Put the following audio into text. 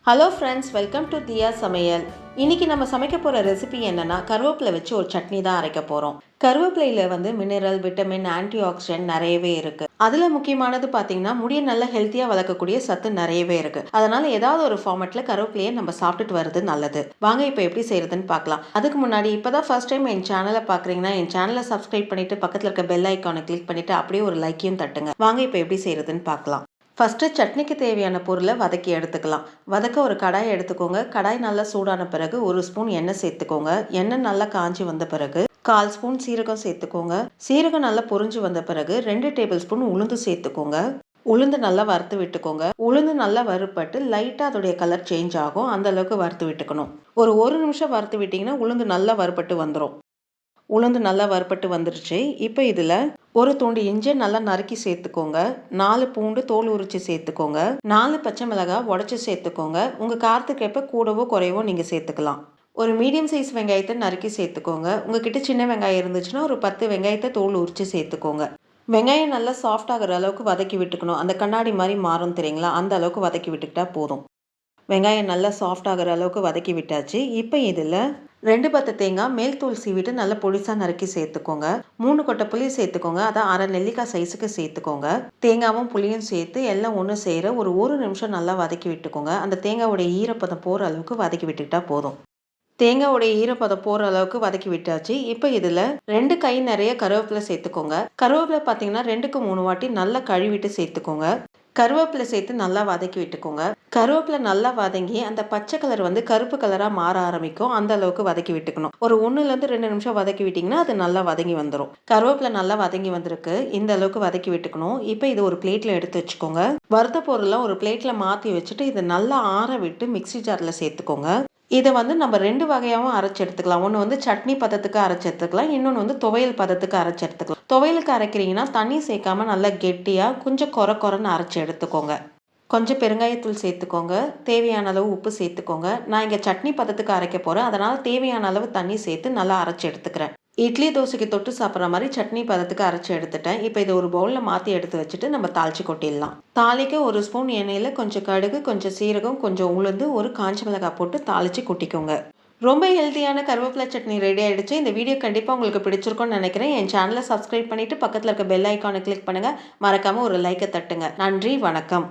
Hello friends, welcome to தியா சமையல். இன்னைக்கு நம்ம சமைக்க போகிற ரெசிபி என்னன்னா, கருவேப்பிலை வச்சு ஒரு சட்னி தான் அரைக்க போகிறோம். கருவேப்பிலையில் மினரல், விட்டமின், ஆன்டி ஆக்சிடென்ட் நிறையவே இருக்குது. அதில் முக்கியமானது பார்த்தீங்கன்னா, முடியை நல்லா ஹெல்த்தியாக வளர்க்கக்கூடிய சத்து நிறையவே இருக்குது. அதனால் ஏதாவது ஒரு ஃபார்மெட்டில் கருவேப்பிலையை நம்ம சாப்பிட்டுட்டு வர்றது நல்லது. வாங்க இப்போ எப்படி செய்கிறதுன்னு பார்க்கலாம். அதுக்கு முன்னாடி இப்போ தான் ஃபர்ஸ்ட் டைம் என் சேனலை பார்க்குறீங்கன்னா, என் சேனலை சப்ஸ்கிரைப் பண்ணிவிட்டு பக்கத்தில் இருக்க பெல் ஐக்கானை கிளிக் பண்ணிவிட்டு அப்படியே ஒரு லைக்கையும் தட்டுங்க. வாங்க இப்போ எப்படி செய்கிறதுன்னு பார்க்கலாம். ஃபஸ்ட்டு சட்னிக்கு தேவையான பொருளை வதக்கி எடுத்துக்கலாம். வதக்க ஒரு கடாயை எடுத்துக்கோங்க. கடாய் நல்லா சூடான பிறகு 1 ஸ்பூன் எண்ணெய் சேர்த்துக்கோங்க. எண்ணெய் நல்லா காஞ்சி வந்த பிறகு 1/4 ஸ்பூன் சீரகம் சேர்த்துக்கோங்க. சீரகம் நல்லா பொரிஞ்சு வந்த பிறகு 2 டேபிள் ஸ்பூன் உளுந்து சேர்த்துக்கோங்க. உளுந்து நல்லா வறுத்து விட்டுக்கோங்க. உளுந்து நல்லா வறுப்பட்டு லைட்டாக அதோடைய கலர் சேஞ்ச் ஆகும். அந்த அளவுக்கு வறுத்து விட்டுக்கணும். ஒரு நிமிஷம் வறுத்து விட்டிங்கன்னா உளுந்து நல்லா வறுப்பட்டு வந்துடும். உளுந்து நல்லா வறுப்பட்டு வந்துருச்சு. இப்போ இதில் ஒரு துண்டு இஞ்சி நல்லா நறுக்கி சேர்த்துக்கோங்க. 4 பூண்டு தோல் உரித்து சேர்த்துக்கோங்க. 4 பச்சை மிளகாய் உடச்சி சேர்த்துக்கோங்க. உங்கள் காரத்துக்கு எப்போ கூடவோ குறைவோ நீங்கள் சேர்த்துக்கலாம். ஒரு மீடியம் சைஸ் வெங்காயத்தை நறுக்கி சேர்த்துக்கோங்க. உங்ககிட்ட சின்ன வெங்காயம் இருந்துச்சுன்னா ஒரு 10 வெங்காயத்தை தோல் உரித்து சேர்த்துக்கோங்க. வெங்காயம் நல்லா சாஃப்ட் ஆகிற அளவுக்கு வதக்கி விட்டுக்கணும். அந்த கண்ணாடி மாதிரி மாறும் தெரியுங்களா, அந்த அளவுக்கு வதக்கி விட்டுக்கிட்டா போதும். வெங்காயம் நல்லா சாஃப்ட் ஆகிற அளவுக்கு வதக்கி விட்டாச்சு. இப்போ இதில் 2 பத்து தேங்காய் மேல் தூள் சீவிட்டு நல்லா பொடிசாக நறுக்கி சேர்த்துக்கோங்க. 3 கொட்டை புளி சேர்த்துக்கோங்க. அதான் அரை நெல்லிக்காய் சைஸுக்கு சேர்த்துக்கோங்க. தேங்காவும் புளியும் சேர்த்து எல்லாம் ஒன்று சேர ஒரு நிமிஷம் நல்லா வதக்கி விட்டுக்கோங்க. அந்த தேங்காயோடைய ஈரப்பதம் போகிற அளவுக்கு வதக்கி விட்டுக்கிட்டா போதும். தேங்காயோடைய ஈரப்பதம் போகிற அளவுக்கு வதக்கி விட்டாச்சு. இப்போ இதில் 2 கை நிறைய கருவேப்பிலை சேர்த்துக்கோங்க. கருவேப்பிலை பார்த்தீங்கன்னா 2க்கு 3 வாட்டி நல்லா கழுவிட்டு சேர்த்துக்கோங்க. கருவேப்பிலை சேர்த்து நல்லா வதக்கி விட்டுக்கோங்க. கருவேப்பிலை நல்லா வதங்கி அந்த பச்சை கலர் கருப்பு கலராக மாற ஆரம்பிக்கும். அந்த அளவுக்கு வதக்கி விட்டுக்கணும். ஒரு 1லேருந்து 2 நிமிஷம் வதக்கி விட்டிங்கன்னா அது நல்லா வதங்கி வந்துடும். கருவேப்பிலை நல்லா வதங்கி வந்திருக்கு. இந்த அளவுக்கு வதக்கி விட்டுக்கணும். இப்போ இது ஒரு பிளேட்டில் எடுத்து வச்சுக்கோங்க. வறுத்த பொருள்லாம் ஒரு பிளேட்டில் மாற்றி வச்சுட்டு இதை நல்லா ஆற விட்டு மிக்சி ஜாரில் சேர்த்துக்கோங்க. இதை நம்ம 2 வகையாகவும் அரைச்சி எடுத்துக்கலாம். ஒன்று சட்னி பதத்துக்கு அரைச்சி எடுத்துக்கலாம். இன்னொன்று துவையல் பதத்துக்கு அரைச்சி எடுத்துக்கலாம். துவையலுக்கு அரைக்கிறீங்கன்னா தண்ணி சேர்க்காம நல்லா கெட்டியாக கொஞ்சம் கொரன்னு அரைச்சி எடுத்துக்கோங்க. கொஞ்சம் பெருங்காயத்தூள் சேர்த்துக்கோங்க. தேவையான அளவு உப்பு சேர்த்துக்கோங்க. நான் இங்கே சட்னி பதத்துக்கு அரைக்க போகிறேன். அதனால் தேவையான அளவு தண்ணி சேர்த்து நல்லா அரைச்சி எடுத்துக்கிறேன். இட்லி தோசைக்கு தொட்டு சாப்பிட்ற மாதிரி சட்னி பதத்துக்கு அரைச்சி எடுத்துட்டேன். இப்போ இதை ஒரு பவுலில் மாற்றி எடுத்து வச்சுட்டு நம்ம தாளிச்சு கொட்டிடலாம். தாளிக்க 1 ஸ்பூன் எண்ணெயில் கொஞ்சம் கடுகு, கொஞ்சம் சீரகம், கொஞ்சம் உளுந்து, ஒரு காஞ்ச மிளகாய் போட்டு தாளித்து கொட்டிக்கோங்க. ரொம்ப ஹெல்த்தியான கருவேப்பிலை சட்னி ரெடி ஆகிடுச்சு. இந்த வீடியோ கண்டிப்பாக உங்களுக்கு பிடிச்சிருக்கும்னு நினைக்கிறேன். என் சேனலை சப்ஸ்கிரைப் பண்ணிவிட்டு பக்கத்தில் இருக்க பெல் ஐக்கானை கிளிக் பண்ணுங்கள். மறக்காமல் ஒரு லைக்கை தட்டுங்க. நன்றி, வணக்கம்.